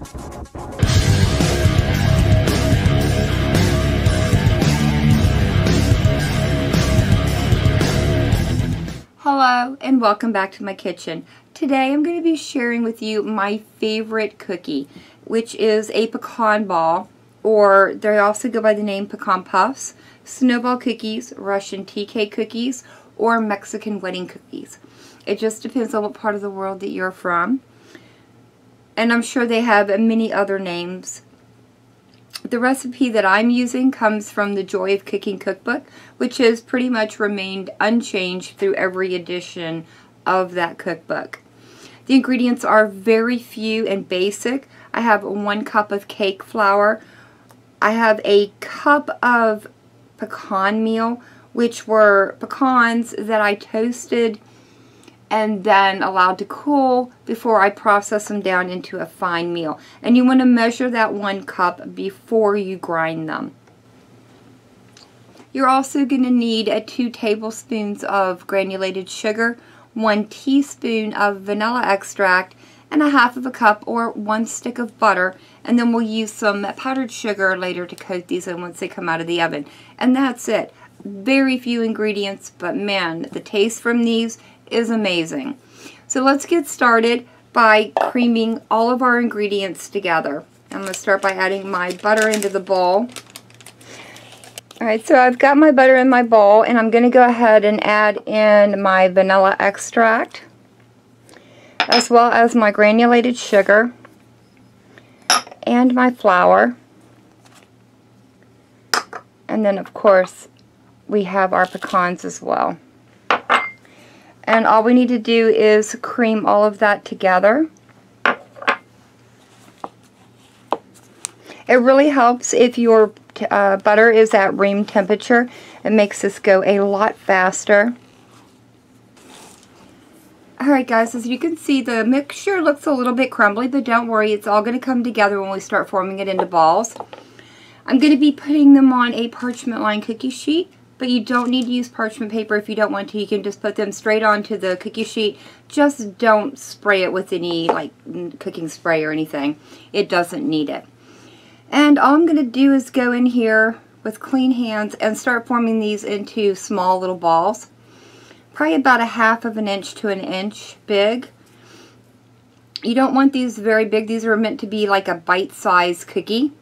Hello and welcome back to my kitchen. Today I'm going to be sharing with you my favorite cookie, which is a pecan ball, or they also go by the name pecan puffs, snowball cookies, Russian tea cake cookies, or Mexican wedding cookies. It just depends on what part of the world that you're from. And I'm sure they have many other names. The recipe that I'm using comes from the Joy of Cooking cookbook, which has pretty much remained unchanged through every edition of that cookbook. The ingredients are very few and basic. I have 1 cup of cake flour. I have a cup of pecan meal, which were pecans that I toasted and then allowed to cool before I process them down into a fine meal. And you want to measure that 1 cup before you grind them. You're also going to need 2 tablespoons of granulated sugar, 1 teaspoon of vanilla extract, and 1/2 cup or 1 stick of butter. And then we'll use some powdered sugar later to coat these in once they come out of the oven. And that's it. Very few ingredients, but man, the taste from these is amazing. So let's get started by creaming all of our ingredients together. I'm going to start by adding my butter into the bowl. Alright, so I've got my butter in my bowl, and I'm going to go ahead and add in my vanilla extract, as well as my granulated sugar, and my flour. And then, of course, we have our pecans as well. And all we need to do is cream all of that together. It really helps if your butter is at room temperature. It makes this go a lot faster. Alright guys, as you can see, the mixture looks a little bit crumbly, but don't worry, it's all going to come together when we start forming it into balls. I'm going to be putting them on a parchment lined cookie sheet, but you don't need to use parchment paper if you don't want to. You can just put them straight onto the cookie sheet. Just don't spray it with any like cooking spray or anything. It doesn't need it. And all I'm going to do is go in here with clean hands and start forming these into small little balls. Probably about 1/2 inch to 1 inch big. You don't want these very big. These are meant to be like a bite-sized cookie.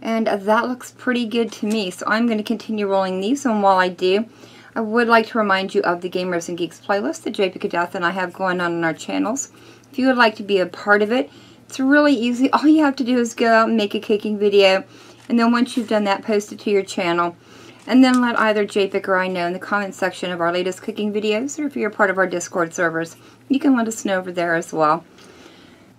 And that looks pretty good to me. So I'm going to continue rolling these. And while I do, I would like to remind you of the Gamers and Geeks playlist that JP Death and I have going on our channels. If you would like to be a part of it, it's really easy. All you have to do is go out and make a cooking video. And then once you've done that, post it to your channel. And then let either JPIC or I know in the comment section of our latest cooking videos, or if you're part of our Discord servers, you can let us know over there as well.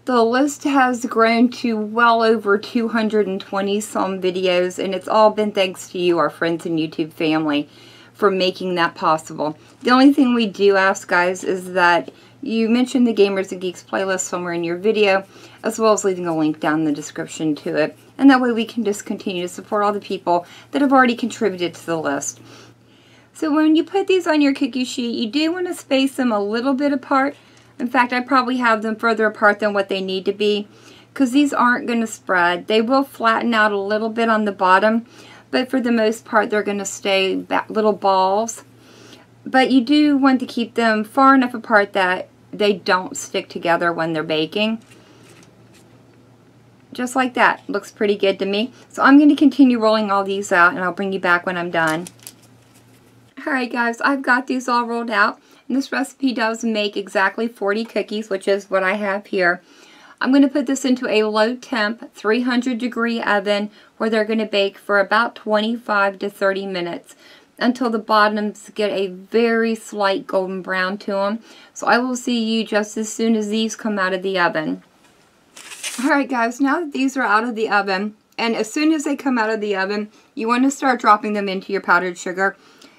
The list has grown to well over 220 some videos, and it's all been thanks to you, our friends and YouTube family, for making that possible. The only thing we do ask, guys, is that you mention the Gamers and Geeks playlist somewhere in your video, as well as leaving a link down in the description to it. And that way we can just continue to support all the people that have already contributed to the list. So when you put these on your cookie sheet, you do want to space them a little bit apart. In fact, I probably have them further apart than what they need to be, because these aren't going to spread. They will flatten out a little bit on the bottom, but for the most part they're going to stay little balls. But you do want to keep them far enough apart that they don't stick together when they're baking. Just like that. Looks pretty good to me. So I'm going to continue rolling all these out, and I'll bring you back when I'm done. Alright guys, I've got these all rolled out. And this recipe does make exactly 40 cookies, which is what I have here. I'm going to put this into a low temp, 300-degree oven where they're going to bake for about 25 to 30 minutes until the bottoms get a very slight golden brown to them. So I will see you just as soon as these come out of the oven. Alright guys, now that these are out of the oven, and as soon as they come out of the oven, you want to start dropping them into your powdered sugar,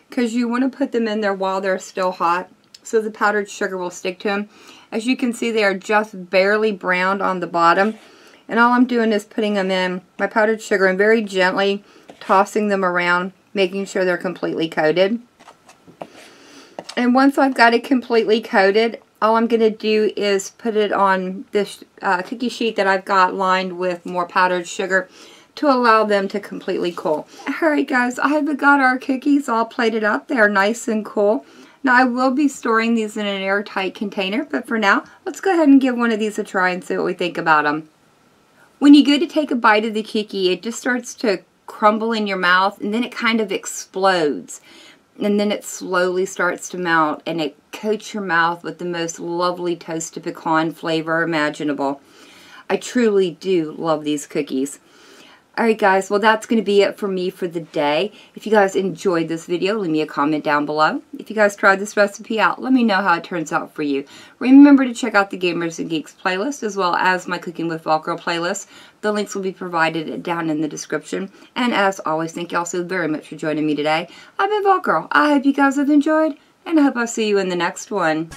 because you want to put them in there while they're still hot, so the powdered sugar will stick to them. As you can see, they are just barely browned on the bottom. And all I'm doing is putting them in my powdered sugar and very gently tossing them around, making sure they're completely coated. And once I've got it completely coated, all I'm going to do is put it on this cookie sheet that I've got lined with more powdered sugar to allow them to completely cool. Alright guys, I've got our cookies all plated up. They're nice and cool. Now I will be storing these in an airtight container, but for now, let's go ahead and give one of these a try and see what we think about them. When you go to take a bite of the cookie, it just starts to crumble in your mouth, and then it kind of explodes. And then it slowly starts to melt, and it coats your mouth with the most lovely toasted pecan flavor imaginable. I truly do love these cookies. Alright guys, well that's going to be it for me for the day. If you guys enjoyed this video, leave me a comment down below. If you guys tried this recipe out, let me know how it turns out for you. Remember to check out the Gamers and Geeks playlist as well as my Cooking with Velcro playlist. The links will be provided down in the description. And as always, thank you all so very much for joining me today. I've been Velcro. I hope you guys have enjoyed, and I hope I'll see you in the next one.